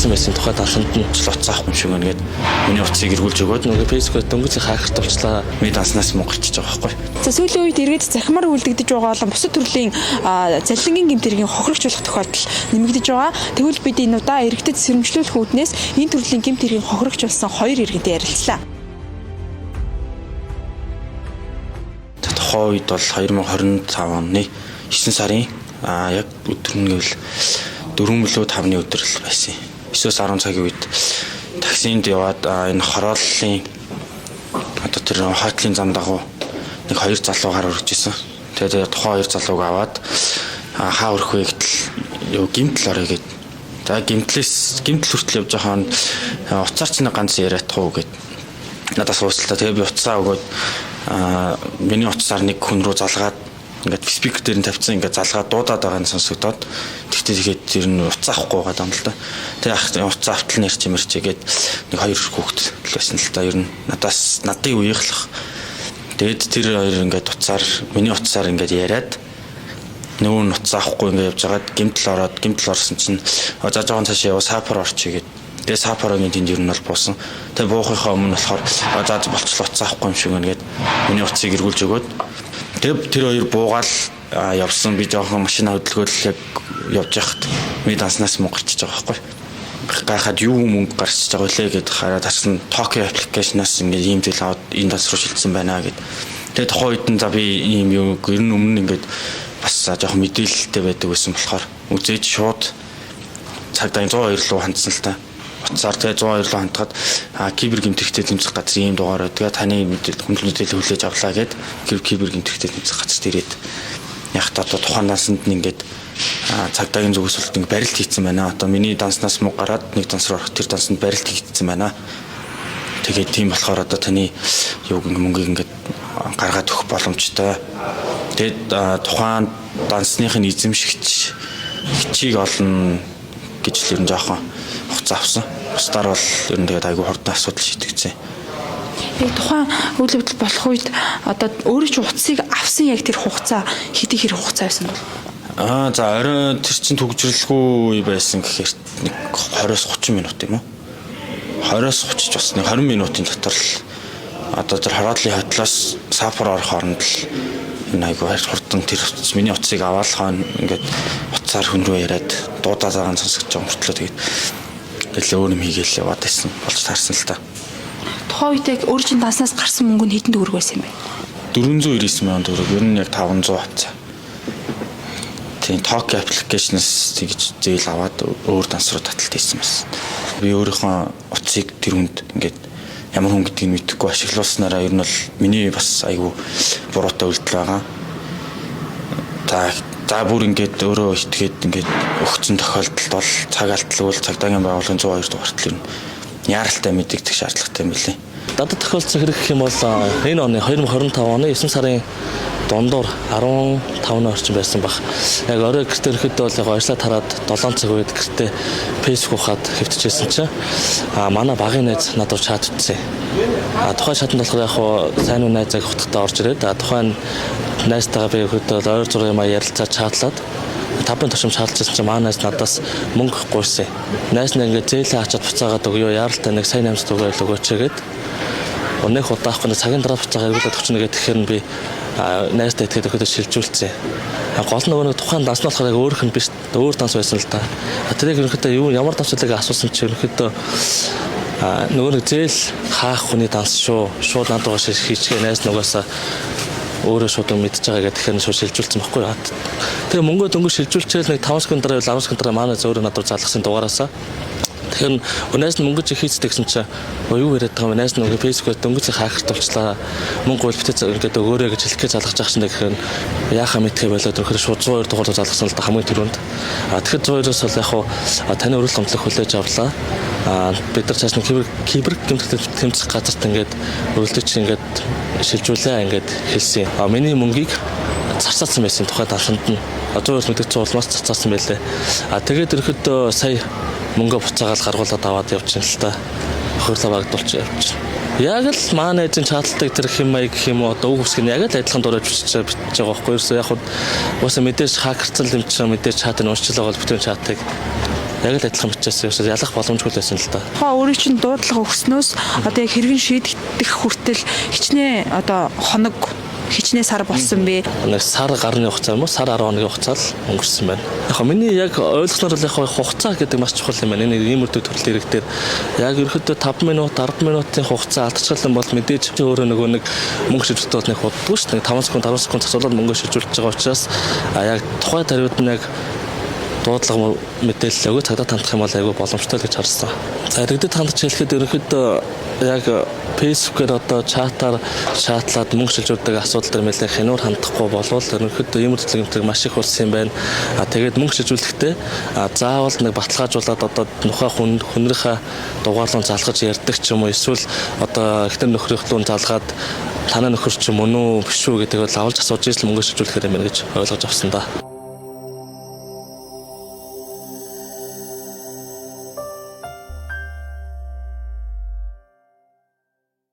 зарцуулсан байсан тухай дарсанд нь уцаах юм шиг нэгээд миний утсыг эргүүлж өгөөд нөгөө Facebook дөнгөж хакерт уулчлаа. Миний данснаас мөнгөчж байгаа байхгүй. За сүүлийн үед иргэд захимаар үлдэгдэж байгаа болон бусад төрлийн залилангийн гэмтэргийн хохирогч болох тохиолдол нэмэгдэж байгаа. Тэгвэл бид энэ удаа иргэдэд сэрэмжлүүлэх үүднээс энэ төрлийн гэмтэргийн хохирогч болсон 2 иргэдэд ярилцлаа. Тухайн үед бол 2025 оны 9 сарын яг өдөр нь гэвэл 4 мөлөө 5-ны өдөр л байсан. 9-10 цагийн үед таксинд яваад энэ хорооллын одоо тэр хойтлын зам дагуу нэг 2 залуу гараар өрж исэн. Тэгээд тухайн 2 залууг аваад хаа өрөх вэ гэтэл юу гимтэл орё гэд. За гимтэл хүртэл явж байгаа нь уцаар ч нэг ганц яриад туу гэд. Надаас уучлаа. Тэгээд би уцаа өгөөд миний утсаар нэг хүн рүү залгаад ингээд спикер дээр нь тавьсан ингээд залгаад дуудаад байгаа нь сонсогдоод тэгтээ тэр нь уцаа авахгүй байгаа юм л да. Тэгээ уцаа автал нэрч юмэрчээгээд нэг 2 хүүхэд л байсан л да. Ер нь надын үеийнхлах. Тэгээд тэр хоёр ингээд миний утсаар ингээд яриад нөгөө нь уцаа авахгүй ингээд явж байгаад гимтэл орсон чинь за жоохон цаашаа яваа сапар орчих гээд тэгээ сапарогийн тэнд ер нь бол буусан. Тэгээ буухынхаа өмнө болохоор за болцлоо уцаа авахгүй юм шиг нэгээд миний утсыг эргүүлж өгөөд тэгээ тэр хоёр буугаал явсан. Би жоохон машина хөдөлгөөл яг явж байхад миний данснаас мөнгө гарчиж байгаа байхгүй. Гайхаад юу мөнгө гарчиж байгаа вэ гэд хараад харсан Tokyo application-аас ингээд ийм зүйл аваад энэ данс руу шилжсэн байна гэд. Тэгээ тухайн үед нь за би ийм юу ер нь өмнө ингээд бас жоохон мэдээлэлтэй байдаг байсан болохоор үзээж шууд цагдаа 102 руу хандсан л та. Уцаар тэгээ 102 руу хандгаад кибер гэмтэгтэй тэмцэх газрын ийм дугаараа тэгээ таны мэдээлэл хүлээж авлаа гэд кибер гэмтэгтэй тэмцэх газарт ирээд яг одоо тухайн дансанд нь ингээд цагдаагийн зүгээс бол нэг барилт хийцэн байна. Одоо миний данснаас мөнгө гараад нэг данс руу орох тэр дансанд барилт хийцэн байна. Тэгээд тийм болохоор одоо таны мөнгийг ингээд гаргаад өгөх боломжтой. Тэгээд тухайн дансныхын эзэмшигч хичийг олно гэж л ер нь жоохон хугацаа авсан. Бусдаар бол ер нь тэгээд айгүй хурдан асуудал шийдэгцээ. Тухайн үйл явдал болох үед одоо өөрөө ч утсыг авсан яг тэр хугацаа хэдий хэрэг хугацаа байсан бол за орой тэр чин төгжрөлгүй байсан гэхээр нэг 20-30 минут юм уу? 20-30 ч бас нэг 20 минутын дотор л одоо тэр хороодлын хотлоос сапар орох хооронд л энэ айгүй хурдан тэр миний утсыг аваад хаана ингээд утсаар хүн рүү яриад дуудаад байгаа сонсогч байгаа мөртлөө тэгээд л өөр юм хийгээл яваад байсан болж таарсан л та. Тухайн үед яг өөрийн данснаас гарсан мөнгө нь хэдэн төгрөг байсан юм бэ? 499 мянган төгрөг. Ер нь яг 500 хавцаа. Тийм Tokyo application-аас тэгж зээл аваад өөр данс руу таталт хийсэн байсан. Би өөрийнхөө утсыг тэр хүнд ингээд ямар хүн гэдгийг мэдэхгүй ашиглуулснараа ер нь бол миний бас айгүй буруутай үйлдэл байгаа. За бүр ингээд өөрөө итгээд ингээд өгцөн тохиолдолд бол цаг алдалгүй цагдаагийн байгууллагын 102 дугаарт л ер нь яаралтай мэдэгдэх шаардлагатай юм билээ. Дадад тохиолдсон хэрэг гэх юм бол энэ оны 2025 оны 9 сарын дундуур 15-ны орчим байсан баг. Яг орой гэртээ ирэхэд бол яг ажлаа тараад 7 цаг үед гэртээ Facebook хаад хэвтчихсэн чинь манай багын найз надад чат ütсэн. Тухайн шатанд болохоор яг сайн уу найзаг хутгатаа орж ирээд тухайн найзтайгаа би ирэхэд ойр зургийн маяг ярилцаад чатлаад 5 төвшин шаардсан чинь манай найз надаас мөнгө гуйсан. Найз нь ингээд зээлээ хачаад буцаагаад өгөө яаралтай нэг сайн амс төгөөл өгөөч гээд. Өнөөх удаахгүй цагийн дараа буцаага эргүүлээд өгчнө гэдэг тэгэхээр би найзтай итгэхэд өгөхөд шилжүүлсэн. Гол нөгөө нэг тухайн данс нь болохоор яг өөрөх нь биш өөр данс байсан л да. Тэрийг ерөнхийдөө ямар данслыг асуусан чи ерөнхийдөө нөгөө нэг зээл хаах хүний данс шүү. Шууд над руу хийчихээ найз нугасаа өөрөө шууд мэдчихэж байгаа гэдэг тэгэхээр шууд шилжүүлсэн байхгүй юу. Тэгээ мөнгөө дөнгөж шилжүүлчихэл нэг 5 секунд дараа 10 секунд дараа манай зөөрөө над руу залгасан дугаараасаа. Тэгэхээр өнөөс нь мөнгөж хийцдэг гэсэн чинь юу яриад байгаа юм нээс нөгөө Facebook-д дөнгөж хакерт болчлаа. Мөнгө бол битээ ингээд өгөөрэй гэж хэлэх гэж залгаж байгаа чинь тэгэхээр яахаа мэдхээ болоод өгөхөөр шууд 102 дугаар залгасан л да хамгийн түрүүнд. Тэгэхээр 102-оос бол яг хуу таны өрөөл гомдлох хүлээж авлаа. Бид нар цааш нь кибер гэмтэгтэй тэмцэх газарт ингээд өрөлдөж чинь ингээд шилжүүлээ ингээд хэлсэн. Миний мөнгийг зарцаасан байсан тухайд алханд нь 100-аас мэддэг цуулмаас зарцаасан байлээ. Тэгээд ерөөхдөө сая мөнгө буцаагаал гаргуулад аваад явчихсан л та. Хөөрлөө багтуулж явчихсан. Яг л манай эзэн чаталтыг тэр хэмээг гэх юм уу одоо үг үсгэн яг л адилхан дураж бичиж байгаа байхгүй юу. Яг уусаа мэдээж хакерцал юм чинь мэдээж чатыг уншиж байгаа бол бүтэн чатыг яг л адилхан бичсэн юм. Ялах боломжгүй л байсан л да. Тухайн өөрийн чинь дуудлага өгснөөс одоо яг хэрхэн шийдэх хүртэл хичнээн одоо хоног хичнээн сар болсон бэ? Нэг сар гарны хугацаа юм уу? Сар 10 хоногийн хугацаа л өнгөрсөн байна. Яг миний яг ойлгосноор л яг хугацаа гэдэг маш чухал юм байна. Энэ ийм үрдэг төрөл хэрэг дээр яг ерөөдөө 5 минут 10 минутын хугацаа алдчихсан бол мэдээж өөрөө нөгөө нэг мөнгө шилжүүлэлт нэг худдгүй шүү дээ. 5 секунд 10 секунд цацуулаад мөнгө шилжүүлж байгаа учраас яг тухайн тариуд нь яг дуудлага мэдээлэл өгөө цагдаа хандах юм бол айгүй боломжтой л гэж харсан. За иргэдэд хандж хэлэхэд ерөнхийдөө яг Facebook-ээр одоо чатаар шаатлаад мөнгө шилжүүлдэг асуудал төр нэлээд хянуур хандахгүй болвол ерөнхийдөө ийм үйлдэлийг маш их болсон юм байна. Тэгээд мөнгө шилжүүлэхдээ заавал нэг баталгаажуулаад одоо нухай хүнрийнхээ дугаарлуун залгаж ярьдаг ч юм уу эсвэл одоо ихтер нөхрийнхлүүн залгаад танай нөхөр ч юм уу нү биш үү гэдэг бол авалж асууж ирсэн мөнгө шилжүүлэхээр юм байна гэж ойлгож авсан да.